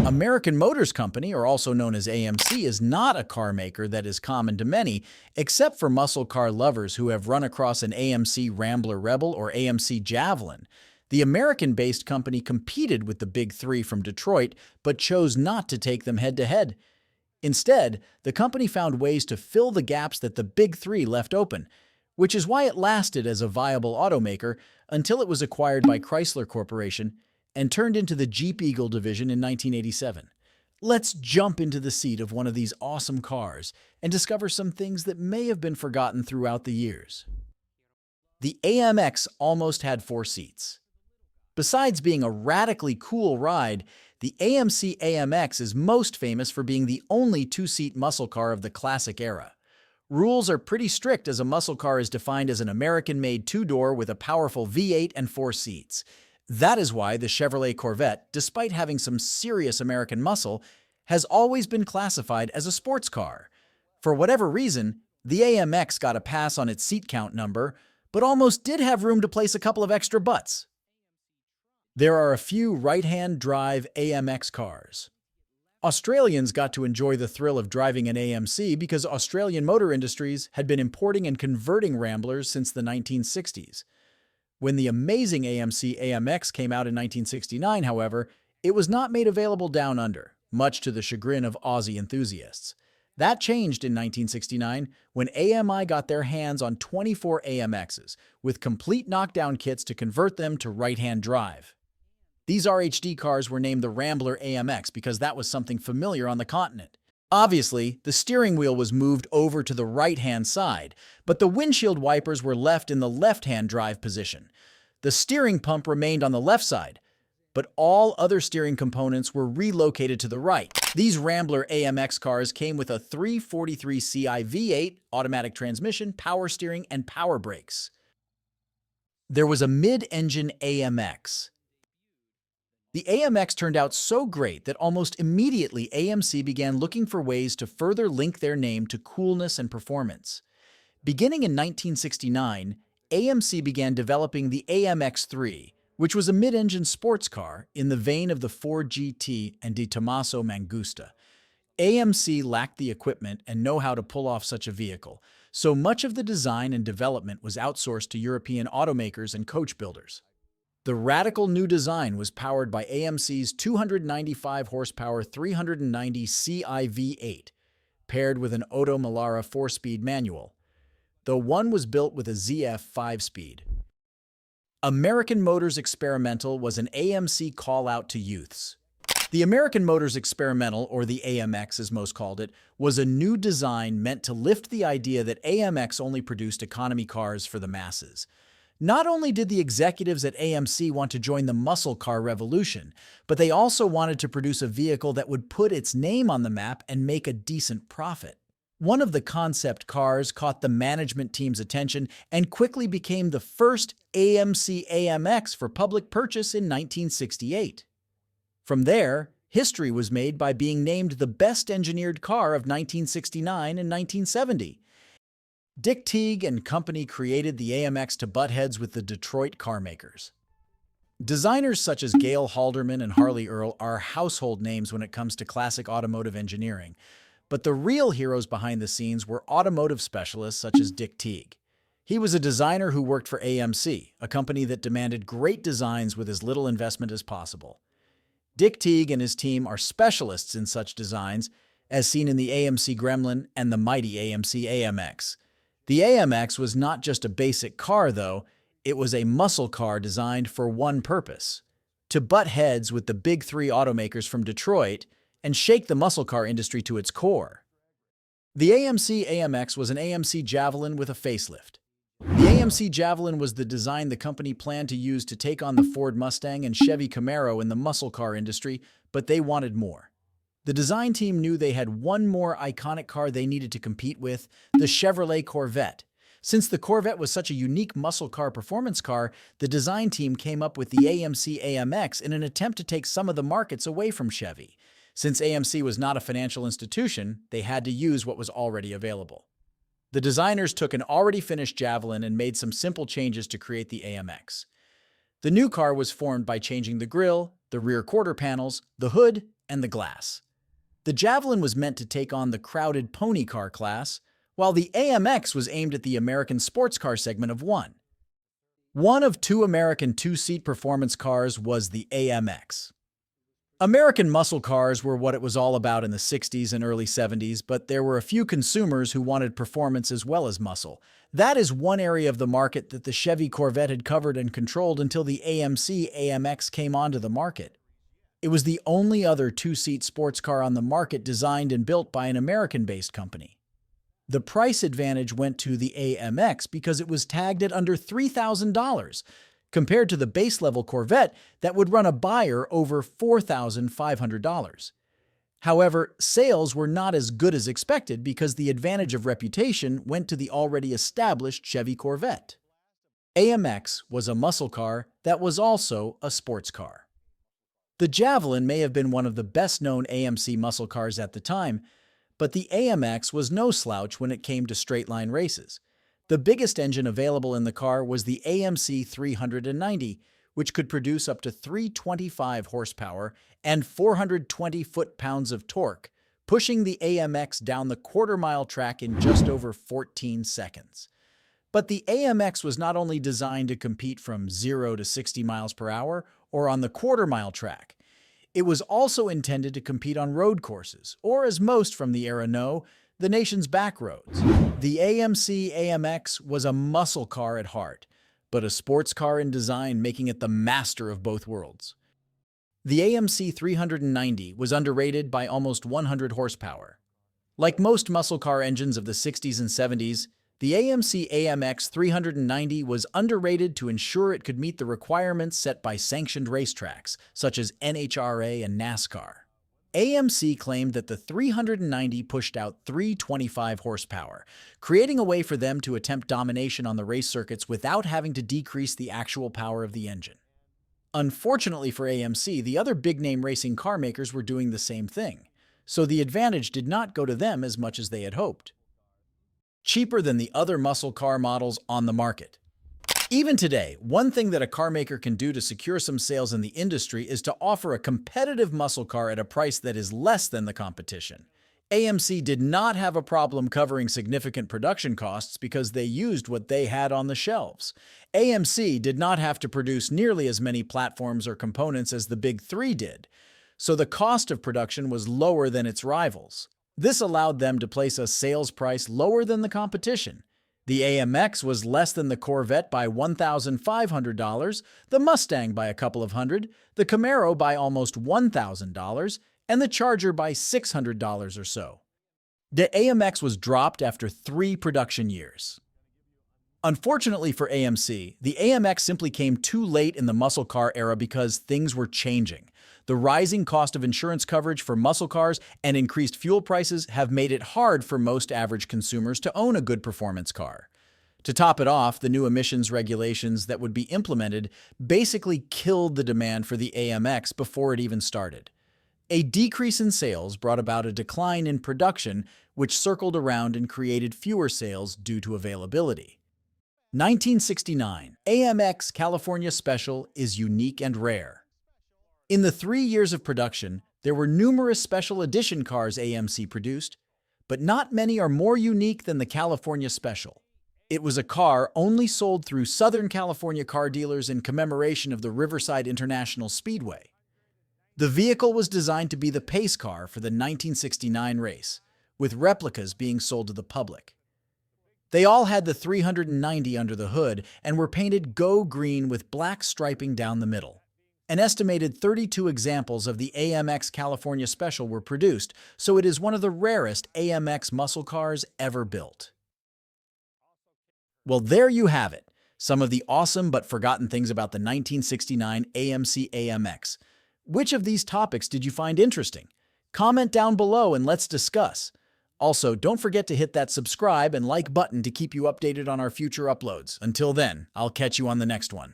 American Motors Company, or also known as AMC, is not a car maker that is common to many, except for muscle car lovers who have run across an AMC Rambler Rebel or AMC Javelin. The American-based company competed with the Big Three from Detroit, but chose not to take them head-to-head. Instead, the company found ways to fill the gaps that the Big Three left open, which is why it lasted as a viable automaker until it was acquired by Chrysler Corporation and turned into the Jeep Eagle division in 1987. Let's jump into the seat of one of these awesome cars and discover some things that may have been forgotten throughout the years. The AMX almost had 4 seats. Besides being a radically cool ride, the AMC AMX is most famous for being the only 2-seat muscle car of the classic era. Rules are pretty strict, as a muscle car is defined as an American-made 2-door with a powerful V8 and 4 seats. That is why the Chevrolet Corvette, despite having some serious American muscle, has always been classified as a sports car. For whatever reason, the AMX got a pass on its seat count number, but almost did have room to place a couple of extra butts. There are a few right-hand drive AMX cars. Australians got to enjoy the thrill of driving an AMC because Australian motor industries had been importing and converting Ramblers since the 1960s. When the amazing AMC AMX came out in 1969, however, it was not made available down under, much to the chagrin of Aussie enthusiasts. That changed in 1969 when AMI got their hands on 24 AMXs, with complete knockdown kits to convert them to right-hand drive. These RHD cars were named the Rambler AMX because that was something familiar on the continent. Obviously, the steering wheel was moved over to the right-hand side, but the windshield wipers were left in the left-hand drive position. The steering pump remained on the left side, but all other steering components were relocated to the right. These Rambler AMX cars came with a 343 Ci V8, automatic transmission, power steering, and power brakes. There was a mid-engine AMX. The AMX turned out so great that almost immediately AMC began looking for ways to further link their name to coolness and performance. Beginning in 1969, AMC began developing the AMX3, which was a mid-engine sports car in the vein of the Ford GT and De Tomaso Mangusta. AMC lacked the equipment and know-how to pull off such a vehicle, so much of the design and development was outsourced to European automakers and coach builders. The radical new design was powered by AMC's 295 horsepower 390 Ci V8, paired with an Otto Melara 4-speed manual, though one was built with a ZF 5-speed. American Motors Experimental was an AMC call-out to youths. The American Motors Experimental, or the AMX as most called it, was a new design meant to lift the idea that AMX only produced economy cars for the masses. Not only did the executives at AMC want to join the muscle car revolution, but they also wanted to produce a vehicle that would put its name on the map and make a decent profit. One of the concept cars caught the management team's attention and quickly became the first AMC AMX for public purchase in 1968. From there, history was made by being named the best engineered car of 1969 and 1970. Teague and company created the AMX to butt heads with the Detroit carmakers. Designers such as Gail Halderman and Harley Earl are household names when it comes to classic automotive engineering, but the real heroes behind the scenes were automotive specialists such as Teague. He was a designer who worked for AMC, a company that demanded great designs with as little investment as possible. Teague and his team are specialists in such designs, as seen in the AMC Gremlin and the mighty AMC AMX. The AMX was not just a basic car, though. It was a muscle car designed for one purpose: to butt heads with the Big Three automakers from Detroit and shake the muscle car industry to its core. The AMC AMX was an AMC Javelin with a facelift. The AMC Javelin was the design the company planned to use to take on the Ford Mustang and Chevy Camaro in the muscle car industry, but they wanted more. The design team knew they had one more iconic car they needed to compete with: the Chevrolet Corvette. Since the Corvette was such a unique muscle car performance car, the design team came up with the AMC AMX in an attempt to take some of the markets away from Chevy. Since AMC was not a financial institution, they had to use what was already available. The designers took an already finished Javelin and made some simple changes to create the AMX. The new car was formed by changing the grille, the rear quarter panels, the hood, and the glass. The Javelin was meant to take on the crowded pony car class, while the AMX was aimed at the American sports car segment of one. One of two American two-seat performance cars was the AMX. American muscle cars were what it was all about in the 60s and early 70s, but there were a few consumers who wanted performance as well as muscle. That is one area of the market that the Chevy Corvette had covered and controlled until the AMC AMX came onto the market. It was the only other two-seat sports car on the market designed and built by an American-based company. The price advantage went to the AMX because it was tagged at under $3,000, compared to the base-level Corvette that would run a buyer over $4,500. However, sales were not as good as expected because the advantage of reputation went to the already established Chevy Corvette. AMX was a muscle car that was also a sports car. The Javelin may have been one of the best-known AMC muscle cars at the time, but the AMX was no slouch when it came to straight-line races. The biggest engine available in the car was the AMC 390, which could produce up to 325 horsepower and 420 foot-pounds of torque, pushing the AMX down the quarter-mile track in just over 14 seconds. But the AMX was not only designed to compete from 0 to 60 miles per hour or on the quarter-mile track. It was also intended to compete on road courses, or as most from the era know, the nation's back roads. The AMC AMX was a muscle car at heart, but a sports car in design, making it the master of both worlds. The AMC 390 was underrated by almost 100 horsepower. Like most muscle car engines of the 60s and 70s, the AMC AMX 390 was underrated to ensure it could meet the requirements set by sanctioned racetracks, such as NHRA and NASCAR. AMC claimed that the 390 pushed out 325 horsepower, creating a way for them to attempt domination on the race circuits without having to decrease the actual power of the engine. Unfortunately for AMC, the other big-name racing car makers were doing the same thing, so the advantage did not go to them as much as they had hoped. Cheaper than the other muscle car models on the market. Even today, one thing that a car maker can do to secure some sales in the industry is to offer a competitive muscle car at a price that is less than the competition. AMC did not have a problem covering significant production costs because they used what they had on the shelves. AMC did not have to produce nearly as many platforms or components as the Big Three did, so the cost of production was lower than its rivals. This allowed them to place a sales price lower than the competition. The AMX was less than the Corvette by $1,500, the Mustang by a couple of hundred, the Camaro by almost $1,000, and the Charger by $600 or so. The AMX was dropped after 3 production years. Unfortunately for AMC, the AMX simply came too late in the muscle car era because things were changing. The rising cost of insurance coverage for muscle cars and increased fuel prices have made it hard for most average consumers to own a good performance car. To top it off, the new emissions regulations that would be implemented basically killed the demand for the AMX before it even started. A decrease in sales brought about a decline in production, which circled around and created fewer sales due to availability. 1969 AMX California Special is unique and rare. In the 3 years of production, there were numerous special edition cars AMC produced, but not many are more unique than the California Special. It was a car only sold through Southern California car dealers in commemoration of the Riverside International Speedway. The vehicle was designed to be the pace car for the 1969 race, with replicas being sold to the public. They all had the 390 under the hood and were painted go green with black striping down the middle. An estimated 32 examples of the AMX California Special were produced, so it is one of the rarest AMX muscle cars ever built. Well, there you have it, some of the awesome but forgotten things about the 1969 AMC AMX. Which of these topics did you find interesting? Comment down below and let's discuss. Also, don't forget to hit that subscribe and like button to keep you updated on our future uploads. Until then, I'll catch you on the next one.